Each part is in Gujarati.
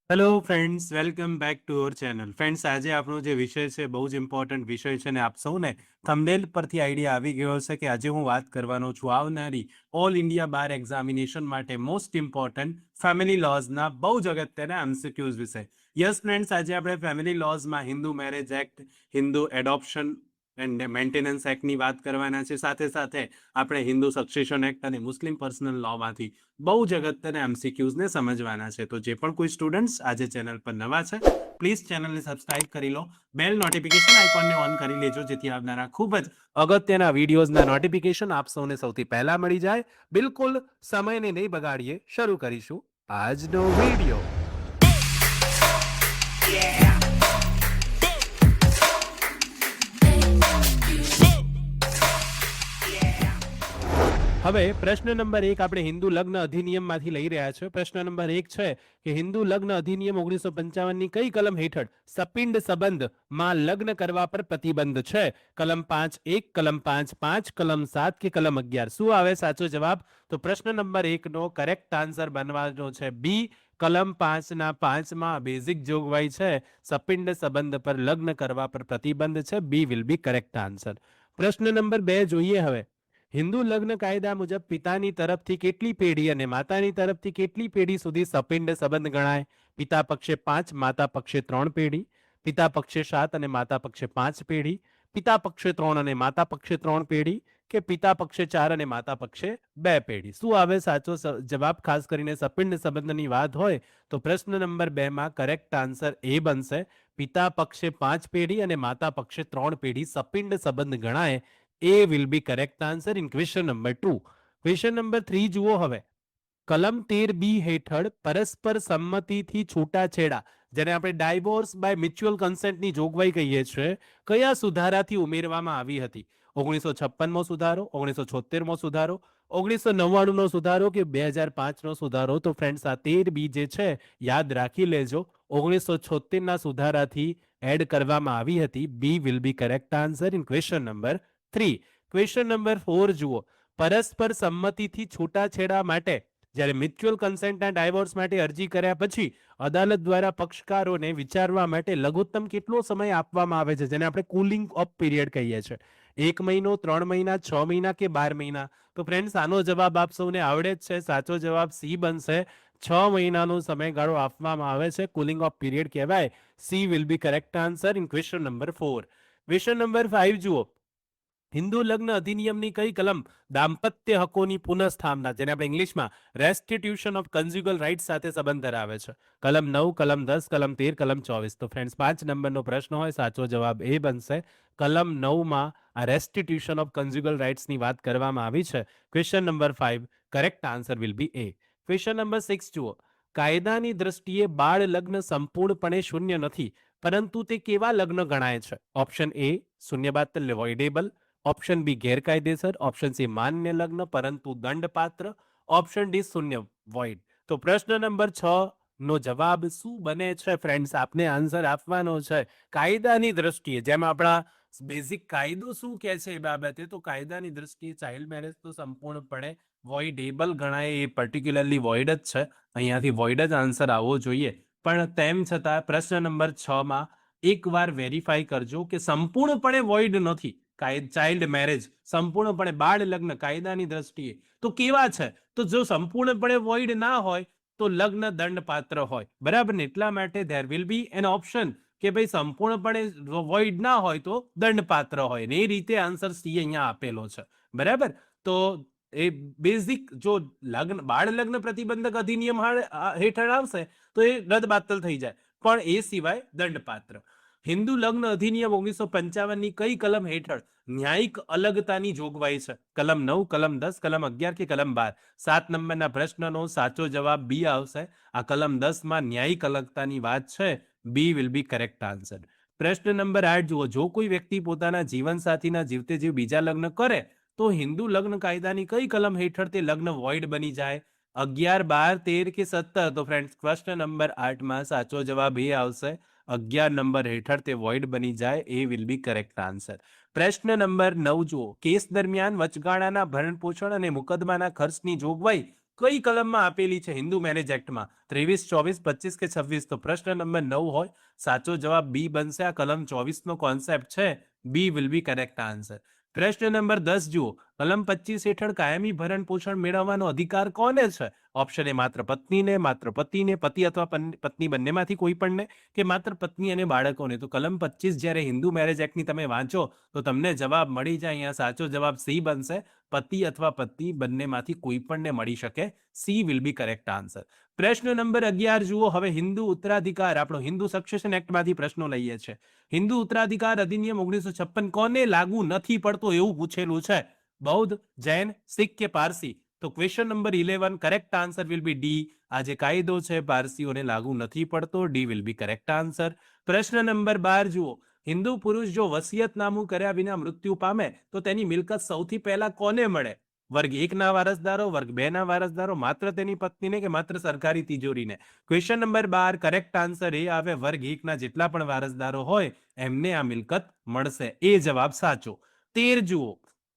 Hello friends, welcome back to our channel. Friends, આજે આપણો જે વિષય છે બહુ જ ઇમ્પોર્ટન્ટ વિષય છે ને આપ સૌને થંબનેલ પરથી આઈડિયા આવી ગયો હશે કે આજે હું વાત કરવાનો છું આવનારી ઓલ ઇન્ડિયા બાર એક્ઝામિનેશન માટે મોસ્ટ ઇમ્પોર્ટન્ટ ફેમિલી લોઝના બહુ જ અગત્યના એમસીક્યુઝ વિશે. યસ ફ્રેન્ડ્સ, આજે આપણે ફેમિલી લોઝમાં Hindu marriage act, Hindu adoption and maintenance એક્ટની વાત કરવાના છે. સાથે સાથે આપણે હિન્દુ સક્સેશન એક્ટ અને મુસ્લિમ પર્સનલ લોમાંથી બહુ જ અગત્યના એમસીક્યુઝને સમજવાના છે. તો જે પણ કોઈ સ્ટુડન્ટ્સ આજે ચેનલ પર નવા છે, પ્લીઝ ચેનલને સબસ્ક્રાઇબ કરી લો, બેલ નોટિફિકેશન આઇકોનને ઓન કરી લેજો, જેથી આવનારા ખૂબ જ અગત્યના વિડીયોઝના નોટિફિકેશન આપ સૌને સૌથી પહેલા મળી જાય. બિલકુલ સમયને નહીં બગાડીએ, શરૂ કરીશું આજનો વિડીયો. હવે પ્રશ્ન નંબર 1 આપણે હિન્દુ લગ્ન અધિનિયમમાંથી લઈ રહ્યા છે. પ્રશ્ન નંબર 1 છે કે હિન્દુ લગ્ન અધિનિયમ 1955 ની કઈ કલમ હેઠળ સપિંડ સંબંધમાં લગ્ન કરવા પર પ્રતિબંધ છે? કલમ 5.1, કલમ 5.5, કલમ 7 કે કલમ 11? શું આવે સાચો જવાબ? તો પ્રશ્ન નંબર 1 નો કરેક્ટ આન્સર બનવાનો છે બી. કલમ 5 ના 5માં બેઝિક જોગવાઈ છે સપિંડ સંબંધ પર લગ્ન કરવા પર પ્રતિબંધ છે. B will be correct answer. પ્રશ્ન નંબર 2 જોઈએ હવે. હિન્દુ લગ્ન કાયદા મુજબ પિતાની તરફથી કેટલી પેઢી અને માતાની તરફથી કેટલી પેઢી સુધી સપિંડ સંબંધ ગણાય? પિતા પક્ષે 5, માતા પક્ષે 3 પેઢી, પિતા પક્ષે 7 અને માતા પક્ષે 5 પેઢી, પિતા પક્ષે 3 અને માતા પક્ષે 3 પેઢી, કે પિતા પક્ષે 4 અને માતા પક્ષે 2 પેઢી? શું આવે સાચો જવાબ? ખાસ કરીને સપિંડ સંબંધની વાત હોય તો પ્રશ્ન નંબર 2 માં કરેક્ટ આન્સર એ બનશે. પિતા પક્ષે 5 પેઢી અને માતા પક્ષે 3 પેઢી સપિંડ સંબંધ ગણાય. A will be correct answer in question number 2. Question number 3 જુઓ હવે. કલમ 13B હેઠળ પરસ્પર સંમતિથી છૂટાછેડા, જેને આપણે ડાયવોર્સ બાય મ્યુચ્યુઅલ કન્સેન્ટની જોગવાઈ કહીએ છીએ, કયા સુધારાથી ઉમેરવામાં આવી હતી? 1956મો સુધારો, 1976મો સુધારો, 1999નો સુધારો કે 2005નો સુધારો? તો ફ્રેન્ડ્સ, આ 13B જે છે યાદ રાખી લેજો, 1976ના સુધારાથી એડ કરવામાં આવી હતી. બી will be correct answer in question number 3. Question number 4 જુઓ. પરસ્પર સંમતિથી છૂટાછેડા માટે, જ્યારે મ્યુચ્યુઅલ કન્સેન્ટના ડાયવોર્સ માટે અરજી કર્યા પછી અદાલત દ્વારા પક્ષકારોને વિચારવા માટે લઘુત્તમ કેટલો સમય આપવામાં આવે છે, જેને આપણે કુલિંગ ઓફ પીરિયડ કહીએ છીએ? 1 મહિનો, 3 મહિના, 6 મહિના કે 12 મહિના? તો ફ્રેન્ડ્સ, આનો જવાબ આપ સૌને આવડે જ છે. સાચો જવાબ સી બનશે. 6 મહિનાનો સમયગાળો આપવામાં આવે છે, કુલિંગ ઓફ પીરિયડ કહેવાય. She will be correct answer in question number 4. Question number 5 જુઓ. હિન્દુ લગ્ન અધિનિયમની કઈ કલમ દાંપત્ય હકોની પુનઃસ્થાપના, જેને આપણે ઇંગ્લિશમાં રેસ્ટિટ્યુશન ઓફ કન્જ્યુગલ રાઇટ્સ સાથે સંબંધ ધરાવે છે? કલમ 9, કલમ 10, કલમ 13, કલમ 24? તો ફ્રેન્ડ્સ, 5 નંબરનો પ્રશ્ન હોય, સાચો જવાબ એ બનશે. કલમ 9માં આ રેસ્ટિટ્યુશન ઓફ કન્જ્યુગલ રાઇટ્સની વાત કરવામાં આવી છે. Question number 5, correct answer will B A. Question number 6 જુઓ. કાયદાની દ્રષ્ટિએ બાળ લગ્ન સંપૂર્ણપણે શૂન્ય નથી, પરંતુ તે કેવા લગ્ન ગણાય છે? ઓપ્શન એ શૂન્ય બાદ વોઇડેબલ, ઓપ્શન બી ગેરકાયદેસર, ઓપ્શન સી માન્ય લગ્ન પરંતુ દંડપાત્ર, ઓપ્શન ડી શૂન્ય વોઇડ? તો પ્રશ્ન નંબર 6 નો જવાબ શું બને છે ફ્રેન્ડ્સ? આપને આન્સર આપવાનો છે કાયદાની દ્રષ્ટિએ. જેમ આપણા બેઝિક કાયદો શું કહે છે એ બાબતે, તો કાયદાની દ્રષ્ટિએ ચાઇલ્ડ મેરેજ તો સંપૂર્ણપણે વોઇડેબલ ગણાય, એ પર્ટિક્યુલરલી વોઇડ જ છે. અહીંયાથી વોઇડ જ આન્સર આવવો જોઈએ. પણ તેમ છતાં પ્રશ્ન નંબર 6 માં એકવાર વેરીફાઈ કરજો કે સંપૂર્ણપણે વોઇડ નથી. ચાઇલ્ડ મેરેજ સંપૂર્ણપણે બાળ લગ્ન કાયદાની દ્રષ્ટિએ તો કેવા છે? તો જો સંપૂર્ણપણે વોઇડ ના હોય તો લગ્ન દંડપાત્ર હોય, બરાબર ને? એટલા માટે there will be N option કે ભાઈ સંપૂર્ણપણે વોઇડ ના હોય તો દંડપાત્ર હોય, ને એ રીતે આન્સર સી અહીંયા આપેલો છે, બરાબર? તો એ બેઝિક જો લગ્ન બાળ લગ્ન પ્રતિબંધક અધિનિયમ હેઠળ આવશે તો એ રદબાતલ થઈ જાય, પણ એ સિવાય દંડપાત્ર. હિન્દુ લગ્ન અધિનિયમ 1955ની કઈ કલમ હેઠળ ન્યાયિક અલગતાની જોગવાઈ છે? કલમ 9, કલમ 10, કલમ 11 કે કલમ 12? 7 નંબરના પ્રશ્નનો સાચો જવાબ બી આવશે. આ કલમ 10માં ન્યાયિક અલગતાની વાત છે. B will be correct answer. પ્રશ્ન નંબર 8 જુઓ. જો કોઈ વ્યક્તિ પોતાના જીવનસાથીના જીવતે જીવ બીજા લગ્ન કરે તો હિન્દુ લગ્ન કાયદાની કઈ કલમ હેઠળ તે લગ્ન વોઇડ બની જાય? 11, 12, 13 કે 17? તો ફ્રેન્ડ્સ, પ્રશ્ન નંબર 8માં સાચો જવાબ એ આવશે. 11 નંબર હેઠળ તે વોઇડ બની જાય. એ વિલ બી કરેક્ટ આન્સર. પ્રશ્ન નંબર 9 જુઓ. કેસ દરમિયાન વચગાળાના ભરણ પોષણ અને મુકદમાના ખર્ચની જોગવાઈ કઈ કલમમાં આપેલી છે હિન્દુ મેરેજ એક્ટમાં? 23, 24, 25 કે 26? તો પ્રશ્ન નંબર 9 હોય, સાચો જવાબ બી બનશે. આ કલમ 24 નો કોન્સેપ્ટ છે. B will be correct answer. પ્રશ્ન નંબર 10 જુઓ, કલમ 25 હેઠળ કાયમી ભરણ પોષણ મેળવવાનો અધિકાર કોને છે? ઓપ્શન એ માત્ર પત્નીને, માત્ર પતિને, પતિ અથવા પત્ની બંનેમાંથી કોઈ પણને, કે માત્ર પત્ની અને બાળકોને? તો કલમ 25 જ્યારે હિન્દુ મેરેજ એક્ટની તમે વાંચો તો તમને જવાબ મળી જાય. અહીંયા સાચો જવાબ સી બનશે. પતિ અથવા પત્ની બંનેમાંથી કોઈ પણને મળી શકે. She will be correct answer. પ્રશ્ન નંબર 11 જુઓ. હવે હિન્દુ ઉત્તરાધિકાર, આપણો હિન્દુ સક્સેશન એક્ટમાંથી પ્રશ્નો લઈએ છે. હિન્દુ ઉત્તરાધિકાર અધિનિયમ 1956 કોને લાગુ નથી પડતો એવું પૂછેલું છે? બૌદ્ધ, જૈન, શીખ કે પારસી? તો question number 11 correct answer will be D. આ જે કાયદો છે પારસીઓને લાગુ નથી પડતો. D will be correct answer. પ્રશ્ન નંબર 12 જુઓ, હિન્દુ પુરુષ જો વસિયતનામું કર્યા વિના મૃત્યુ પામે તો તેની મિલકત સૌથી પહેલા કોને મળે? વર્ગ 1 ના વારસદારો, વર્ગ 2 ના વારસદારો, માત્ર તેની પત્નીને, કે માત્ર સરકારી તિજોરીને? ક્વેશ્ચન નંબર 12 કરેક્ટ આન્સર એ આવે, વર્ગ 1 ના જેટલા પણ વારસદારો હોય એમને આ મિલકત મળશે. એ જવાબ સાચો. 13 જુઓ,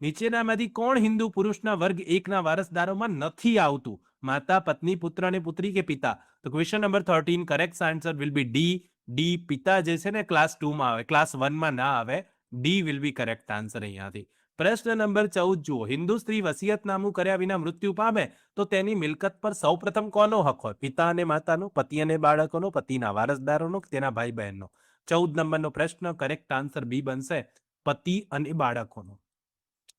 નીચેનામાંથી કોણ હિન્દુ પુરુષના વર્ગ 1 ના વારસદારોમાં નથી આવતું? માતા, પત્ની, પુત્ર અને પુત્રી કે પિતા? તો question number 13 correct answer will be D. D. પિતા જે છે ને ક્લાસ 2 માં આવે, ક્લાસ 1 માં ના આવે. D will be correct answer અહીંયાથી. પ્રશ્ન નંબર 14 જુઓ, હિન્દુ સ્ત્રી વસિયતનામું કર્યા વિના મૃત્યુ પામે તો તેની મિલકત પર સૌપ્રથમ કોનો હક હોય? પિતા અને માતાનો, પતિ અને બાળકોનો, પતિના વારસદારોનો, તેના ભાઈ બહેનનો? 14 નંબરનો પ્રશ્ન કરેક્ટ આન્સર બી બનશે, પતિ અને બાળકોનો.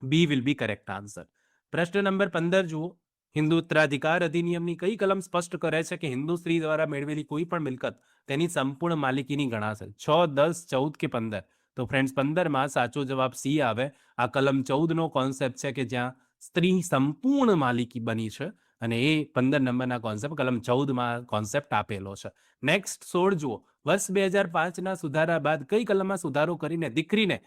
બી વિલ બી કરેક્ટ આન્સર. પ્રશ્ન નંબર 15 જુઓ, હિન્દુ ઉત્તરાધિકાર અધિનિયમની કઈ કલમ સ્પષ્ટ કરે છે કે હિન્દુ સ્ત્રી દ્વારા મેળવેલી કોઈ પણ મિલકત તેની સંપૂર્ણ માલિકીની ગણાશે? 6, 10, 14 કે 15? તો ફ્રેન્ડ્સ 15 માં સાચો જવાબ સી આવે. આ કલમ 14 નો કોન્સેપ્ટ છે કે જ્યાં સ્ત્રી સંપૂર્ણ માલિકી બની છે, અને એ 15 નંબરના કોન્સેપ્ટ કલમ 14 માં કોન્સેપ્ટ આપેલો છે. નેક્સ્ટ 16 જુઓ, વર્ષ 2005 ના સુધારા બાદ કઈ કલમમાં સુધારો કરીને દીકરીને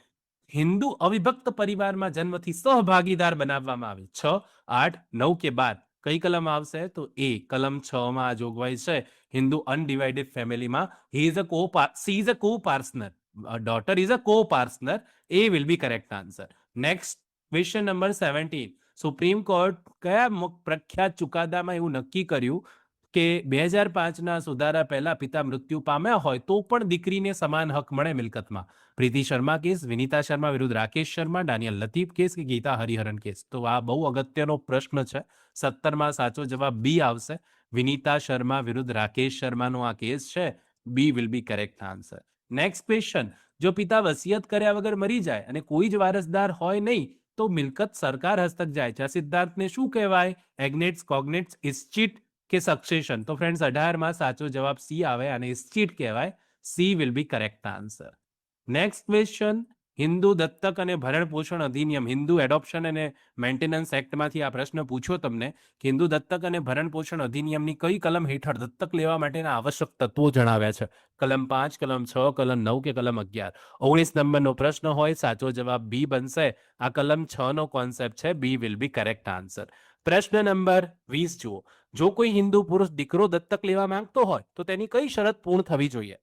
હિન્દુ અવિભક્ત પરિવારમાં જન્મથી સહભાગીદાર બનાવવામાં આવે? 6, 8, 9 કે 12? કઈ કલમ આવશે? તો એ કલમ 6 માં આ જોગવાઈ છે. હિન્દુ અનડિવાઇડેડ ફેમિલીમાં he is a co-partner, daughter is a co-partner. A will be correct answer. Next question number 17, supreme court કયા પ્રખ્યાત ચુકાદામાં એવું નક્કી કર્યું કે 2005 સુધારા પહેલા પિતા મૃત્યુ પામ્યા હોય તો પણ દીકરીને સમાન હક મળે મિલકતમાં? પ્રીતિ શર્મા કેસ, વિનીતા શર્મા વિરુદ્ધ રાકેશ શર્મા, દાનિયલ લતીફ કેસ કે ગીતા હરિહરન કેસ? તો આ બહુ અગત્યનો પ્રશ્ન છે. 17 સાચો જવાબ બી આવશે. વિનીતા શર્મા વિરુદ્ધ રાકેશ શર્માનો આ કેસ છે. B will be correct answer. Next question, જો પિતા વસિયત કર્યા વગર મરી જાય અને કોઈ જ વારસદાર હોય નહીં તો મિલકત સરકાર હસ્તક જાય છે. આ સિદ્ધાંતને શું કહેવાય? એગ્નેટ્સ, કોગ્નેટ્સ, ઇસ્ચિટ કે સક્સેશન? તો ફ્રેન્ડ્સ 18 સાચો જવાબ સી આવે, અને ઇસ્ચિટ કહેવાય. She will be correct answer. Next question, Hindu દત્તક અને ભરણ પોષણ અધિનિયમ, હિન્દુ એડોપ્શન અને મેન્ટેનન્સ એક્ટમાંથી આ પ્રશ્ન પૂછ્યો તમને કે હિન્દુ દત્તક અને ભરણ પોષણ અધિનિયમની કઈ કલમ હેઠળ દત્તક લેવા માટેના આવશ્યક તત્વો જણાવ્યા છે? કલમ 5, કલમ 6, કલમ 9 કે કલમ 11? 19 નંબરનો પ્રશ્ન હોય, સાચો જવાબ બી બનશે. આ કલમ 6 નો કોન્સેપ્ટ છે. B will be correct answer. પ્રશ્ન નંબર 20 જુઓ, જો કોઈ હિન્દુ પુરુષ દીકરો દત્તક લેવા માંગતો હોય તો તેની કઈ શરત પૂર્ણ થવી જોઈએ?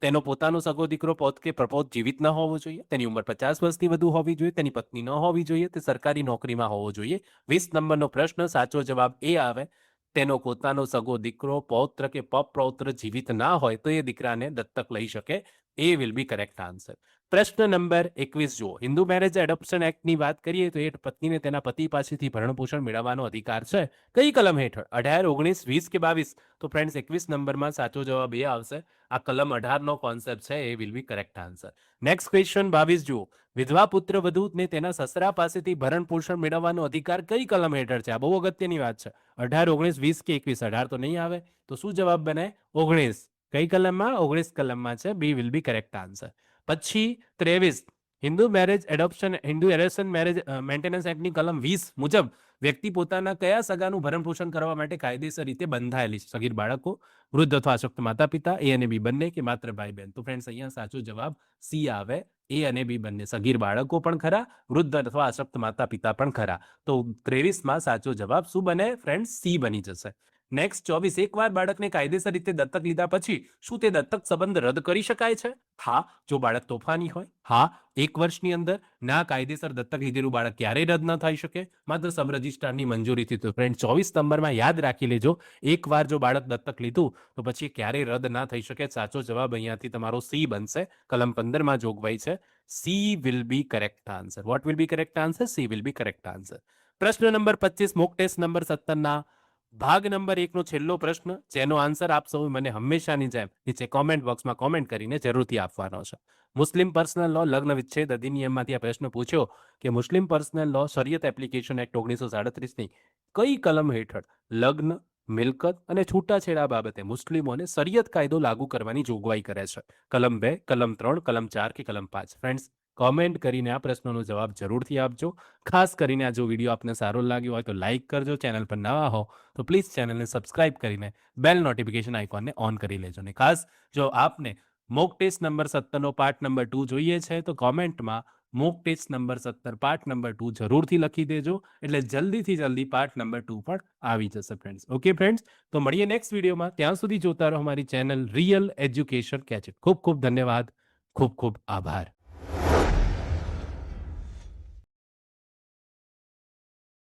તેનો પોતાનો સગો દીકરો પોત કે પ્રપોત જીવિત ન હોવો જોઈએ, તેની ઉંમર 50 વર્ષથી વધુ હોવી જોઈએ, તેની પત્ની ન હોવી જોઈએ, તે સરકારી નોકરીમાં હોવો જોઈએ. 20 નંબરનો પ્રશ્ન સાચો જવાબ એ આવે, તેનો પોતાનો સગો દીકરો, પૌત્ર કે પૌત્ર જીવિત ના હોય તો એ દીકરાને દત્તક લઈ શકે. એ વિલ બી કરેક્ટ આન્સર. પ્રશ્ન નંબર 21 જુઓ, હિન્દુ મેરેજ એડોપ્શન એક્ટની વાત કરીએ તો એ પત્નીને તેના પતિ પાસેથી ભરણ પોષણ મેળવવાનો અધિકાર છે. કઈ કલમ હેઠળ? 18, 19, 20 કે 22? તો ફ્રેન્ડ્સ 21 નંબરમાં સાચો જવાબ એ આવશે. આ કલમ 18 નો કોન્સેપ્ટ છે. A will be correct answer. Next question 22 જુઓ, વિધવા પુત્ર વધુને તેના સસરા પાસેથી ભરણ પોષણ મેળવવાનો અધિકાર કઈ કલમ હેઠળ છે? આ બહુ અગત્યની વાત છે. 18, 19, 20 કે 21? 18 તો નહીં આવે, તો શું જવાબ બને? 19. કઈ કલમમાં? 19 કલમમાં છે. B will be correct answer. પછી 23, Hindu marriage adoption, Hindu adoption marriage maintenance એક્ટની કલમ 20 મુજબ વ્યક્તિ પોતાના કયા સગાનું ભરણ પોષણ કરવા માટે કાયદેસર રીતે બંધાયેલી છે? સગીર બાળકો, વૃદ્ધ અથવા અશક્ત માતા પિતા, એ અને બી બંને, કે માત્ર ભાઈ બહેન? તો ફ્રેન્ડ્સ અહીંયા સાચો જવાબ સી આવે. એ અને બી બંને, સગીર બાળકો પણ ખરા, વૃદ્ધ અથવા અશક્ત માતા પિતા પણ ખરા. તો 23 સાચો જવાબ શું બને ફ્રેન્ડ્સ? સી બની જશે. નેક્સ્ટ 24 એકવાર બાળકને કાયદેસર રીતે દત્તક લીધા પછી શું તે દત્તક સંબંધ રદ કરી શકાય છે? હા, જો બાળક તોફાની હોય. હા, 1 વર્ષની અંદર ના કાયદેસર દત્તક લીધેલું બાળક ક્યારેય રદ ન થઈ શકે, માત્ર સબ રજિસ્ટ્રારની મંજૂરીથી. તો ફ્રેન્ડ 24 નંબરમાં યાદ રાખી લેજો, એકવાર જો બાળક દત્તક લીધું તો પછી ક્યારેય રદ ના થઈ શકે. સાચો જવાબ અહીંયાથી તમારો સી બનશે. કલમ 15માં જોગવાઈ છે. She will be correct answer. What will be correct answer? She will be correct answer. પ્રશ્ન નંબર 25 મોક ટેસ્ટ નંબર 17ના ભાગ નંબર 1નો છેલ્લો પ્રશ્ન, જેનો આન્સર આપ સૌ મને હંમેશાની જેમ નીચે કોમેન્ટ બોક્સમાં કોમેન્ટ કરીને જરૂરથી આપવાનો છે. મુસ્લિમ પર્સનલ લો લગ્ન વિચ્છેદ અધિનિયમમાંથી આ પ્રશ્ન પૂછ્યો કે મુસ્લિમ પર્સનલ લો શરિયત એપ્લિકેશન એક્ટ 1937ની કઈ કલમ હેઠળ લગ્ન, મિલકત અને છૂટાછેડા બાબતે મુસ્લિમોને શરિયત કાયદો લાગુ કરવાની જોગવાઈ કરે છે? કલમ 2, કલમ 3, કલમ 4 કે કલમ 5? ફ્રેન્ડ્સ, કોમેન્ટ કરીને આ પ્રશ્નનો જવાબ જરૂરથી આપજો. ખાસ કરીને આ જો વિડીયો આપને સારો લાગ્યો હોય તો લાઇક કરજો. ચેનલ પર નવા હો તો પ્લીઝ ચેનલને સબસ્ક્રાઇબ કરીને બેલ નોટિફિકેશન આઇકોનને ઓન કરી લેજો. ને ખાસ જો આપને મોક ટેસ્ટ નંબર 17નો પાર્ટ નંબર 2 જોઈએ છે તો કોમેન્ટમાં mock test number 17 part number 2 જરૂરથી લખી દેજો, એટલે જલ્દીથી જલ્દી પાર્ટ નંબર 2 પણ આવી જશે ફ્રેન્ડ્સ. ઓકે ફ્રેન્ડ્સ, તો મળીએ નેક્સ્ટ વિડીયોમાં. ત્યાં સુધી જોતા રહો અમારી ચેનલ રિયલ એજ્યુકેશન ગેજેટ. ખૂબ ખૂબ ધન્યવાદ. ખૂબ ખૂબ આભાર.